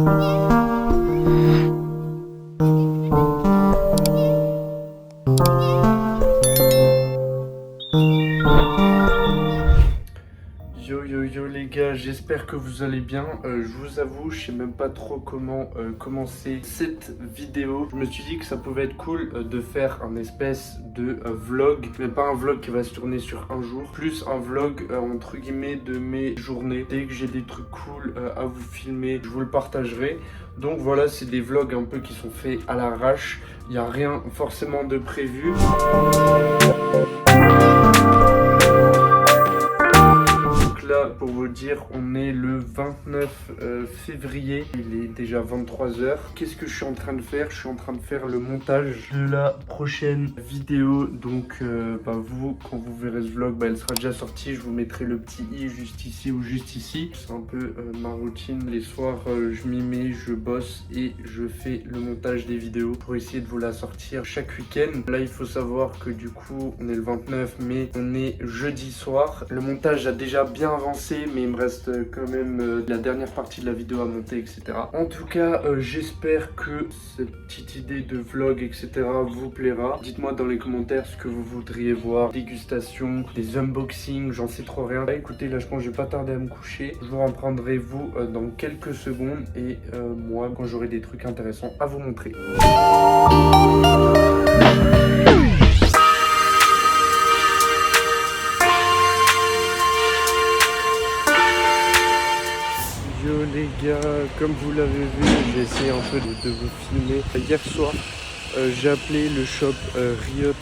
Yo les gars, j'espère que vous allez bien. Je vous avoue, je sais même pas trop comment commencer cette vidéo. Je me suis dit que ça pouvait être cool de faire un espèce de vlog, mais pas un vlog qui va se tourner sur un jour, plus un vlog entre guillemets de mes journées. Dès que j'ai des trucs cool à vous filmer, je vous le partagerai. Donc voilà, c'est des vlogs un peu qui sont faits à l'arrache. Il n'y a rien forcément de prévu. Pour vous dire, on est le 29 février, il est déjà 23h. Qu'est-ce que je suis en train de faire? Je suis en train de faire le montage de la prochaine vidéo. Donc vous, quand vous verrez ce vlog, elle sera déjà sortie. Je vous mettrai le petit i juste ici ou juste ici. C'est un peu ma routine. Les soirs, je m'y mets, je bosse et je fais le montage des vidéos pour essayer de vous la sortir chaque week-end. Là, il faut savoir que du coup, on est le 29, mais on est jeudi soir. Le montage a déjà bien avancé, mais il me reste quand même la dernière partie de la vidéo à monter, etc. En tout cas, j'espère que cette petite idée de vlog, etc. vous plaira. Dites-moi dans les commentaires ce que vous voudriez voir. Dégustation, des unboxings, j'en sais trop rien. Bah, écoutez, là je pense que je vais pas tarder à me coucher. Je vous reprendrai vous dans quelques secondes et moi quand j'aurai des trucs intéressants à vous montrer. Yo les gars, comme vous l'avez vu, j'ai essayé un peu de vous filmer. Hier soir, j'ai appelé le shop Riot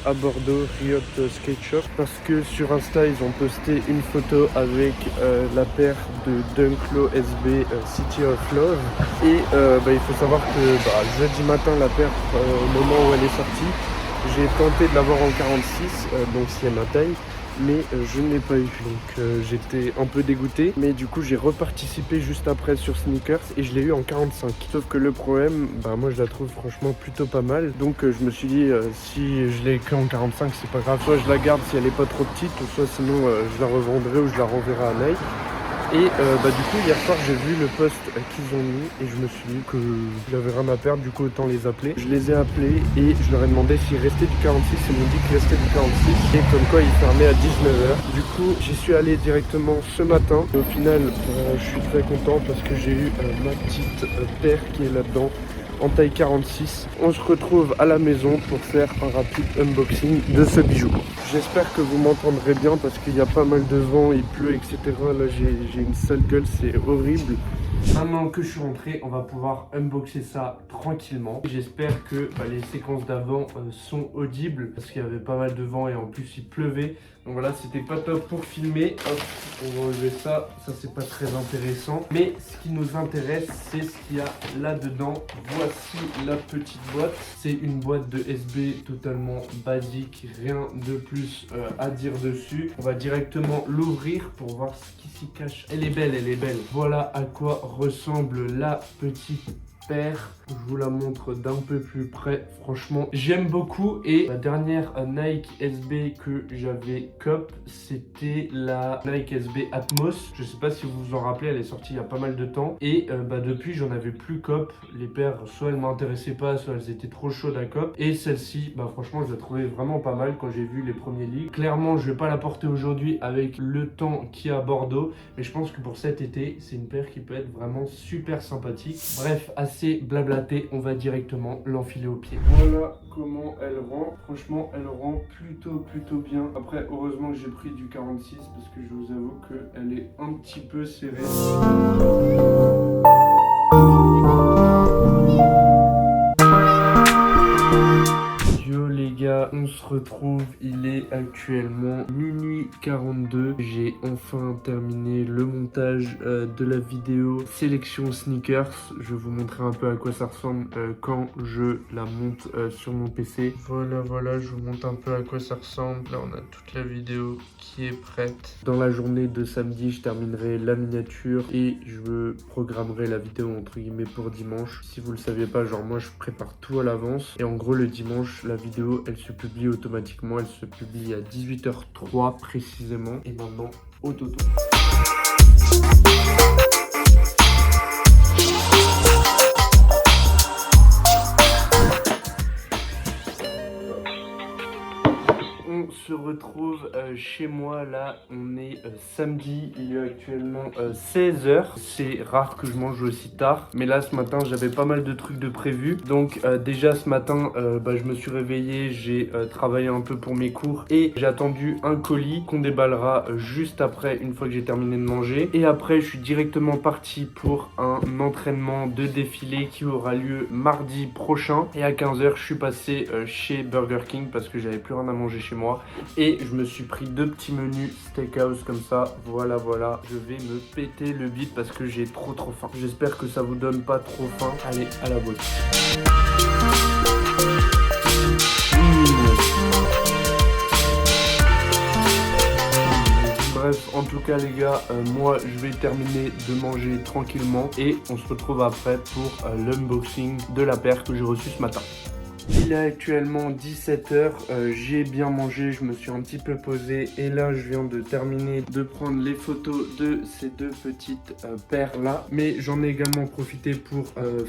à Bordeaux, Riot Skate Shop, parce que sur Insta, ils ont posté une photo avec la paire de Dunk Low SB City of Love. Et il faut savoir que jeudi matin, la paire, au moment où elle est sortie, j'ai tenté de l'avoir en 46, donc c'est ma taille. Mais je ne l'ai pas eu, donc j'étais un peu dégoûté. Mais du coup j'ai reparticipé juste après sur Sneakers et je l'ai eu en 45. Sauf que le problème, moi je la trouve franchement plutôt pas mal. Donc je me suis dit si je l'ai que en 45 c'est pas grave. Soit je la garde si elle est pas trop petite, ou soit sinon je la revendrai ou je la renverrai à Nike. Et du coup hier soir j'ai vu le post qu'ils ont mis et je me suis dit que j'avais rien à perdre, du coup autant les appeler. Je les ai appelés et je leur ai demandé s'il restait du 46, ils m'ont dit qu'il restait du 46 et comme quoi ils fermaient à 19h. Du coup j'y suis allé directement ce matin et au final je suis très content parce que j'ai eu ma petite paire qui est là-dedans en taille 46. On se retrouve à la maison pour faire un rapide unboxing de ce bijou. J'espère que vous m'entendrez bien parce qu'il y a pas mal de vent, il pleut, etc. Là j'ai une sale gueule, c'est horrible. Maintenant que je suis rentré, on va pouvoir unboxer ça tranquillement. J'espère que les séquences d'avant sont audibles parce qu'il y avait pas mal de vent et en plus il pleuvait. Donc voilà, c'était pas top pour filmer. Hop, on va enlever ça. Ça, c'est pas très intéressant. Mais ce qui nous intéresse, c'est ce qu'il y a là-dedans. Voici la petite boîte. C'est une boîte de SB totalement basique. Rien de plus à dire dessus. On va directement l'ouvrir pour voir ce qui s'y cache. Elle est belle, elle est belle. Voilà à quoi ressemble la petite paire. Je vous la montre d'un peu plus près. Franchement, j'aime beaucoup. Et la dernière Nike SB que j'avais cop, c'était la Nike SB Atmos. Je sais pas si vous vous en rappelez, elle est sortie il y a pas mal de temps. Et depuis, j'en avais plus cop. Les paires, soit elles m'intéressaient pas, soit elles étaient trop chaudes à cop. Et celle-ci, franchement, je la trouvais vraiment pas mal quand j'ai vu les premiers leaks. Clairement, je vais pas la porter aujourd'hui avec le temps qu'il y a à Bordeaux. Mais je pense que pour cet été, c'est une paire qui peut être vraiment super sympathique. Bref, assez blablaté, on va directement l'enfiler au pied. Voilà comment elle rend. Franchement, elle rend plutôt bien. Après, heureusement que j'ai pris du 46 parce que je vous avoue qu'elle est un petit peu serrée. Yo les gars, on se retrouve, il est actuellement minuit 42. J'ai enfin terminé le montage de la vidéo sélection sneakers. Je vais vous montrer un peu à quoi ça ressemble quand je la monte sur mon PC. Voilà, je vous montre un peu à quoi ça ressemble. Là on a toute la vidéo qui est prête. Dans la journée de samedi, je terminerai la miniature et je programmerai la vidéo entre guillemets pour dimanche. Si vous le saviez pas, genre moi je prépare tout à l'avance et en gros le dimanche la vidéo elle se publie automatiquement, elle se publie à 18h03 précisément. Et maintenant au dodo. se retrouve chez moi. Là, on est samedi. Il est actuellement 16h. C'est rare que je mange aussi tard. Mais là, ce matin, j'avais pas mal de trucs de prévu. Donc, déjà ce matin, je me suis réveillé. J'ai travaillé un peu pour mes cours. Et j'ai attendu un colis qu'on déballera juste après, une fois que j'ai terminé de manger. Et après, je suis directement parti pour un entraînement de défilé qui aura lieu mardi prochain. Et à 15h, je suis passé chez Burger King parce que j'avais plus rien à manger chez moi. Et je me suis pris 2 petits menus steakhouse comme ça. Voilà. Je vais me péter le bide parce que j'ai trop faim. J'espère que ça vous donne pas trop faim. Allez, à la boîte. Bref, en tout cas les gars, moi je vais terminer de manger tranquillement et on se retrouve après pour l'unboxing de la paire que j'ai reçue ce matin. Il est actuellement 17h, j'ai bien mangé, je me suis un petit peu posé et là je viens de terminer de prendre les photos de ces 2 petites paires là. Mais j'en ai également profité pour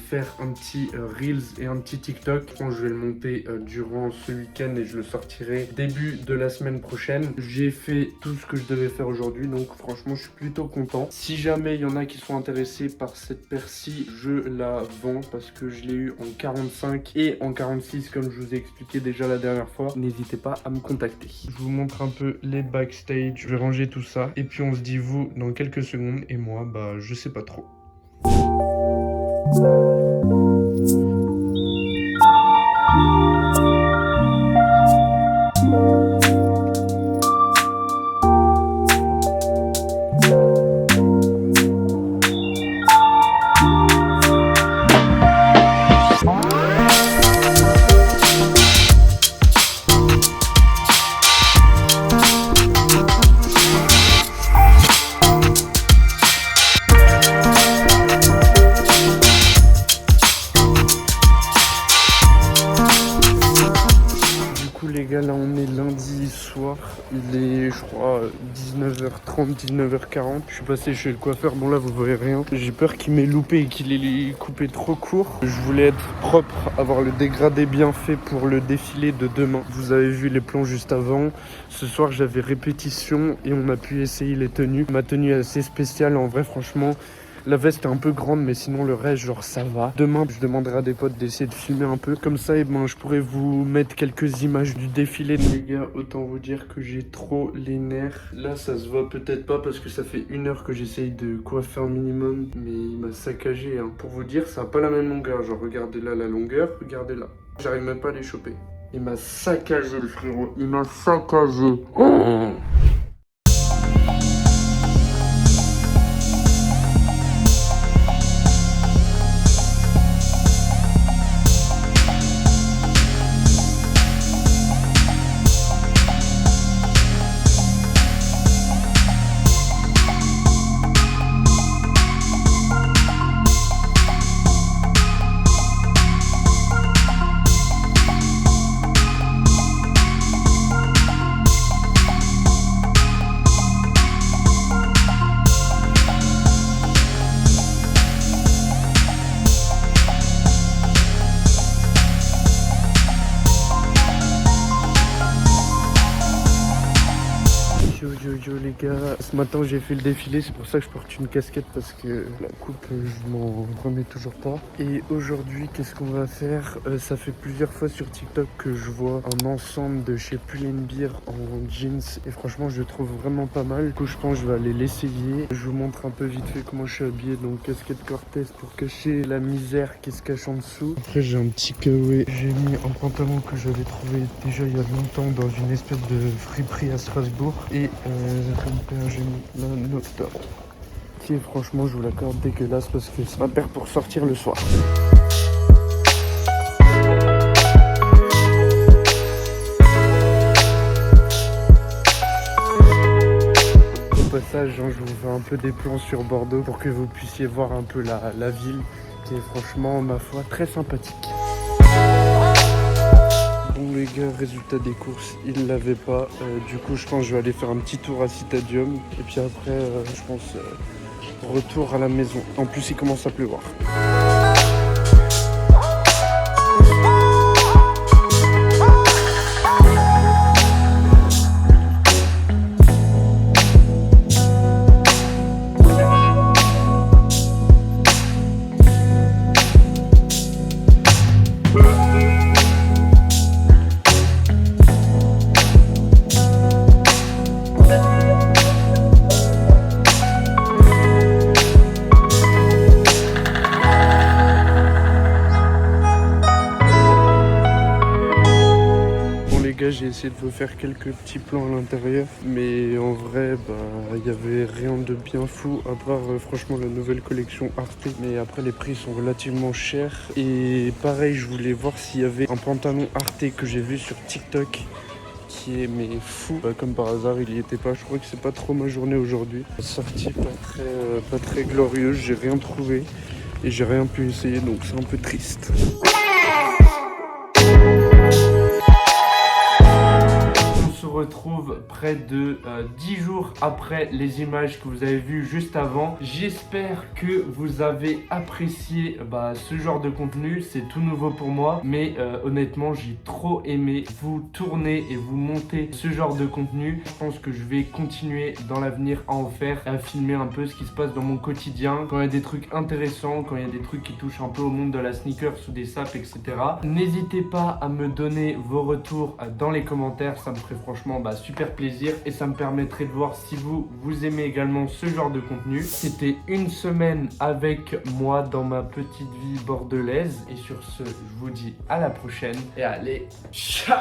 faire un petit Reels et un petit TikTok. Je pense que je vais le monter durant ce week-end et je le sortirai début de la semaine prochaine. J'ai fait tout ce que je devais faire aujourd'hui, donc franchement je suis plutôt content. Si jamais il y en a qui sont intéressés par cette paire-ci, je la vends parce que je l'ai eu en 45 et en 46 comme je vous ai expliqué déjà la dernière fois. N'hésitez pas à me contacter. Je vous montre un peu les backstage, je vais ranger tout ça et puis on se dit vous dans quelques secondes et moi je sais pas trop. Là on est lundi soir, il est je crois 19h30, 19h40. Je suis passé chez le coiffeur, bon là vous voyez rien. J'ai peur qu'il m'ait loupé et qu'il ait coupé trop court. Je voulais être propre, avoir le dégradé bien fait pour le défilé de demain. Vous avez vu les plans juste avant. Ce soir j'avais répétition et on a pu essayer les tenues. Ma tenue est assez spéciale en vrai franchement. La veste est un peu grande mais sinon le reste genre ça va. Demain je demanderai à des potes d'essayer de filmer un peu. Comme ça je pourrais vous mettre quelques images du défilé. Les gars, autant vous dire que j'ai trop les nerfs. Là ça se voit peut-être pas parce que ça fait 1 heure que j'essaye de coiffer un minimum. Mais il m'a saccagé hein. Pour vous dire ça n'a pas la même longueur. Genre regardez là la longueur, regardez là. J'arrive même pas à les choper. Il m'a saccagé le frérot. Il m'a saccagé. Oh. Yo les gars, ce matin j'ai fait le défilé, c'est pour ça que je porte une casquette parce que la coupe je m'en remets toujours pas. Et aujourd'hui qu'est-ce qu'on va faire, ça fait plusieurs fois sur TikTok que je vois un ensemble de chez Pull&Bear en jeans et franchement je le trouve vraiment pas mal. Du coup je pense que je vais aller l'essayer. Je vous montre un peu vite fait comment je suis habillé, donc casquette Cortez pour cacher la misère qui se cache en dessous. Après j'ai un petit kawaii, j'ai mis un pantalon que j'avais trouvé déjà il y a longtemps dans une espèce de friperie à Strasbourg et comme paire j'ai mis la Nocta qui est franchement je vous l'accorde dégueulasse parce que c'est ma paire pour sortir le soir. Au passage je vous fais un peu des plans sur Bordeaux pour que vous puissiez voir un peu la ville qui est franchement ma foi très sympathique. Bon les gars, résultat des courses, il l'avait pas. Du coup je pense que je vais aller faire un petit tour à Citadium. Et puis après je pense retour à la maison. En plus il commence à pleuvoir. essayé de vous faire quelques petits plans à l'intérieur. Mais en vrai, il n'y avait rien de bien fou, à part franchement la nouvelle collection Arte. Mais après, les prix sont relativement chers. Et pareil, je voulais voir s'il y avait un pantalon Arte que j'ai vu sur TikTok qui est mais fou. Comme par hasard, il y était pas. Je crois que c'est pas trop ma journée aujourd'hui. Sortie pas très glorieuse, j'ai rien trouvé et j'ai rien pu essayer, donc c'est un peu triste. On se retrouve près de 10 jours après les images que vous avez vues juste avant. J'espère que vous avez apprécié ce genre de contenu. C'est tout nouveau pour moi, mais honnêtement j'ai trop aimé vous tourner et vous monter ce genre de contenu. Je pense que je vais continuer dans l'avenir à en faire, à filmer un peu ce qui se passe dans mon quotidien, quand il y a des trucs intéressants, quand il y a des trucs qui touchent un peu au monde de la sneaker, sous des sapes, etc. N'hésitez pas à me donner vos retours dans les commentaires, ça me ferait franchement super plaisir et ça me permettrait de voir si vous aimez également ce genre de contenu. C'était une semaine avec moi dans ma petite vie bordelaise et sur ce, je vous dis à la prochaine et allez, ciao!